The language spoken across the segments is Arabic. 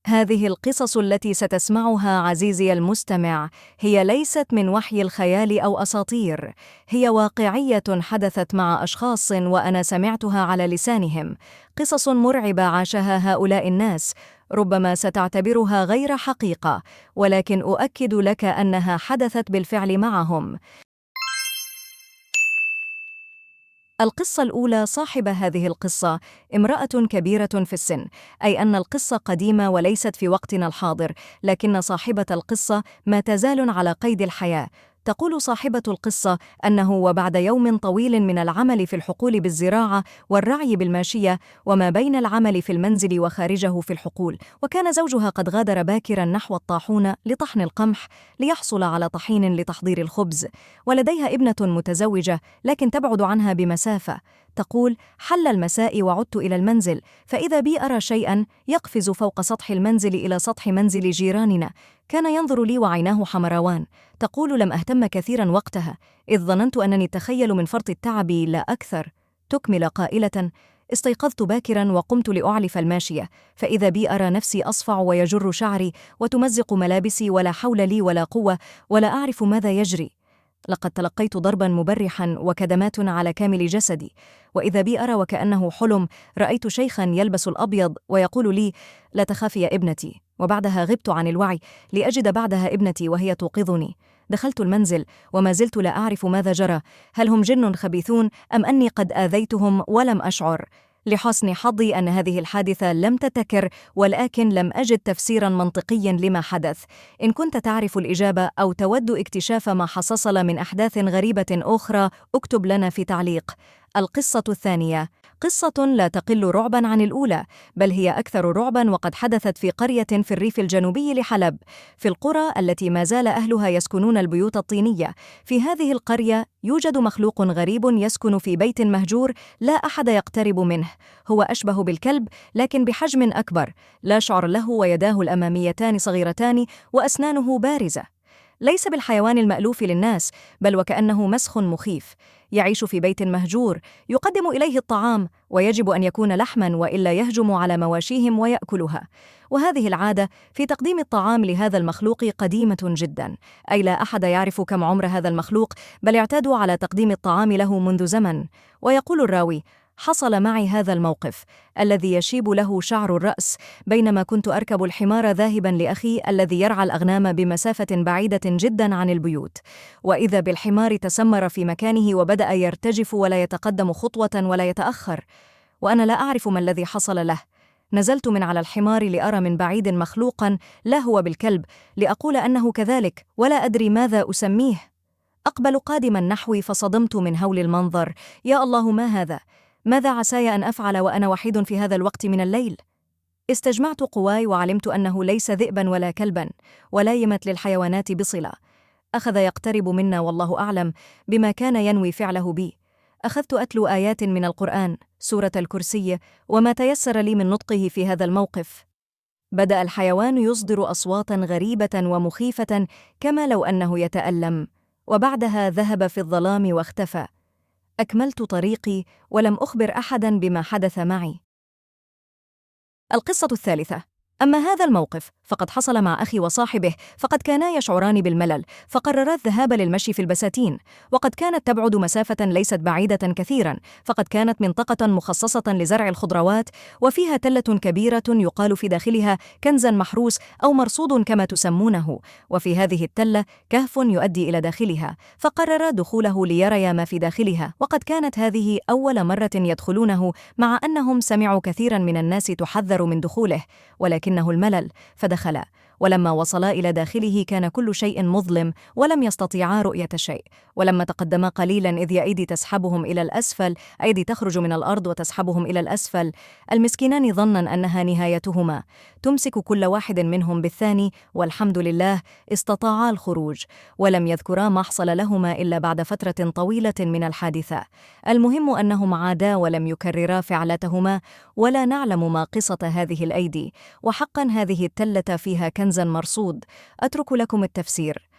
هذه القصص التي ستسمعها عزيزي المستمع هي ليست من وحي الخيال أو أساطير، هي واقعية حدثت مع أشخاص وأنا سمعتها على لسانهم، قصص مرعبة عاشها هؤلاء الناس، ربما ستعتبرها غير حقيقة، ولكن أؤكد لك أنها حدثت بالفعل معهم. القصة الأولى. صاحب هذه القصة امرأة كبيرة في السن، أي أن القصة قديمة وليست في وقتنا الحاضر، لكن صاحبة القصة ما تزال على قيد الحياة. تقول صاحبة القصة أنه وبعد يوم طويل من العمل في الحقول بالزراعة والرعي بالماشية وما بين العمل في المنزل وخارجه في الحقول، وكان زوجها قد غادر باكرا نحو الطاحونة لطحن القمح ليحصل على طحين لتحضير الخبز، ولديها ابنة متزوجة لكن تبعد عنها بمسافة. تقول: حل المساء وعدت إلى المنزل، فإذا بي أرى شيئاً يقفز فوق سطح المنزل إلى سطح منزل جيراننا، كان ينظر لي وعيناه حمراوان. تقول: لم أهتم كثيراً وقتها، إذ ظننت أنني تخيل من فرط التعب لا أكثر. تكمل قائلة: استيقظت باكراً وقمت لأعلف الماشية، فإذا بي أرى نفسي أصفع ويجر شعري وتمزق ملابسي، ولا حول لي ولا قوة، ولا أعرف ماذا يجري. لقد تلقيت ضرباً مبرحاً وكدمات على كامل جسدي، وإذا بي أرى وكأنه حلم رأيت شيخاً يلبس الأبيض ويقول لي: لا تخافي يا ابنتي. وبعدها غبت عن الوعي لأجد بعدها ابنتي وهي توقظني. دخلت المنزل وما زلت لا أعرف ماذا جرى، هل هم جن خبيثون أم أني قد آذيتهم ولم أشعر؟ لحسن حظي أن هذه الحادثة لم تتكر، ولكن لم أجد تفسيراً منطقياً لما حدث. إن كنت تعرف الإجابة أو تود اكتشاف ما حصل من أحداث غريبة أخرى، اكتب لنا في تعليق. القصة الثانية. قصة لا تقل رعباً عن الأولى، بل هي أكثر رعباً، وقد حدثت في قرية في الريف الجنوبي لحلب، في القرى التي ما زال أهلها يسكنون البيوت الطينية. في هذه القرية يوجد مخلوق غريب يسكن في بيت مهجور لا أحد يقترب منه. هو أشبه بالكلب لكن بحجم أكبر، لا شعر له، ويداه الأماميتان صغيرتان وأسنانه بارزة. ليس بالحيوان المألوف للناس، بل وكأنه مسخ مخيف. يعيش في بيت مهجور، يقدم إليه الطعام، ويجب أن يكون لحماً وإلا يهجم على مواشيهم ويأكلها. وهذه العادة في تقديم الطعام لهذا المخلوق قديمة جداً، أي لا أحد يعرف كم عمر هذا المخلوق، بل اعتادوا على تقديم الطعام له منذ زمن. ويقول الراوي: حصل معي هذا الموقف الذي يشيب له شعر الرأس بينما كنت أركب الحمار ذاهباً لأخي الذي يرعى الأغنام بمسافة بعيدة جداً عن البيوت، وإذا بالحمار تسمر في مكانه وبدأ يرتجف ولا يتقدم خطوة ولا يتأخر، وأنا لا أعرف ما الذي حصل له. نزلت من على الحمار لأرى من بعيد مخلوقاً لا هو بالكلب، لأقول أنه كذلك ولا أدري ماذا أسميه. أقبل قادماً نحوي فصدمت من هول المنظر. يا الله، ما هذا؟ ماذا عساي أن أفعل وأنا وحيد في هذا الوقت من الليل؟ استجمعت قواي وعلمت أنه ليس ذئباً ولا كلباً، ولا يمت للحيوانات بصلة. أخذ يقترب منا والله أعلم بما كان ينوي فعله بي. أخذت أتلو آيات من القرآن، سورة الكرسي، وما تيسر لي من نطقه في هذا الموقف. بدأ الحيوان يصدر أصواتاً غريبة ومخيفة كما لو أنه يتألم، وبعدها ذهب في الظلام واختفى. أكملت طريقي ولم أخبر أحداً بما حدث معي. القصة الثالثة. أما هذا الموقف فقد حصل مع أخي وصاحبه، فقد كانا يشعران بالملل، فقررا الذهاب للمشي في البساتين، وقد كانت تبعد مسافة ليست بعيدة كثيرا، فقد كانت منطقة مخصصة لزرع الخضروات، وفيها تلة كبيرة يقال في داخلها كنزا محروس أو مرصود كما تسمونه، وفي هذه التلة كهف يؤدي إلى داخلها، فقررا دخوله ليريا ما في داخلها، وقد كانت هذه أول مرة يدخلونه، مع أنهم سمعوا كثيرا من الناس تحذر من دخوله، ولكنه الملل، فدخلا. ولما وصلا إلى داخله كان كل شيء مظلم ولم يستطيعا رؤية شيء. ولما تقدما قليلا إذ أيدي تسحبهم إلى الأسفل، أيدي تخرج من الأرض وتسحبهم إلى الأسفل. المسكينان ظنا أنها نهايتهما، تمسك كل واحد منهم بالثاني، والحمد لله استطاعا الخروج، ولم يذكرا ما حصل لهما إلا بعد فترة طويلة من الحادثة. المهم أنهم عادا ولم يكررا فعلتهما، ولا نعلم ما قصة هذه الأيدي، وحقا هذه التلة فيها كنزا مرصود. أترك لكم التفسير.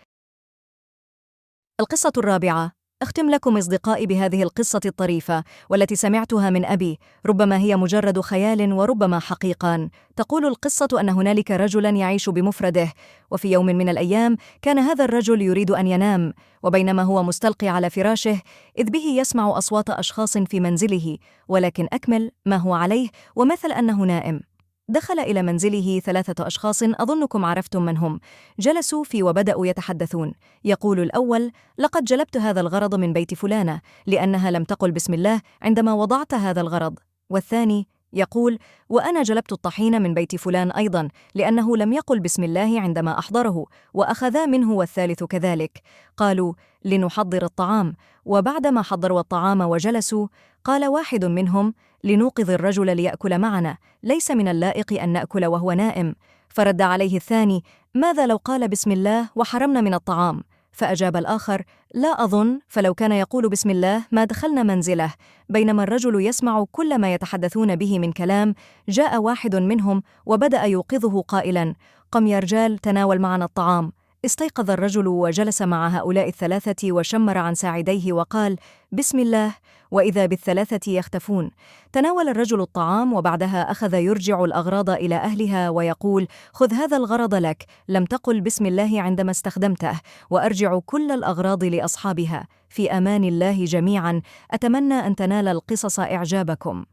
القصة الرابعة. أختم لكم أصدقائي بهذه القصة الطريفة والتي سمعتها من أبي، ربما هي مجرد خيال وربما حقيقة. تقول القصة أن هنالك رجلاً يعيش بمفرده، وفي يوم من الأيام كان هذا الرجل يريد أن ينام، وبينما هو مستلقي على فراشه إذ به يسمع أصوات أشخاص في منزله، ولكن أكمل ما هو عليه ومثل أنه نائم. دخل إلى منزله 3 أشخاص أظنكم عرفتم من هم. جلسوا فيه وبدأوا يتحدثون. يقول الأول: لقد جلبت هذا الغرض من بيت فلانة لأنها لم تقل بسم الله عندما وضعت هذا الغرض. والثاني يقول: وأنا جلبت الطحين من بيت فلان أيضا لأنه لم يقل بسم الله عندما أحضره، وأخذا منه والثالث كذلك. قالوا: لنحضر الطعام. وبعدما حضروا الطعام وجلسوا، قال واحد منهم: لنوقظ الرجل ليأكل معنا، ليس من اللائق أن نأكل وهو نائم. فرد عليه الثاني: ماذا لو قال بسم الله وحرمنا من الطعام؟ فأجاب الآخر: لا أظن، فلو كان يقول بسم الله ما دخلنا منزله. بينما الرجل يسمع كل ما يتحدثون به من كلام، جاء واحد منهم وبدأ يوقظه قائلا: قم يا رجال، تناول معنا الطعام. استيقظ الرجل وجلس مع هؤلاء الثلاثة وشمر عن ساعديه وقال: بسم الله. وإذا بالثلاثة يختفون. تناول الرجل الطعام وبعدها أخذ يرجع الأغراض إلى أهلها ويقول: خذ هذا الغرض لك، لم تقل بسم الله عندما استخدمته، وأرجع كل الأغراض لأصحابها. في أمان الله جميعا. أتمنى أن تنال القصص إعجابكم.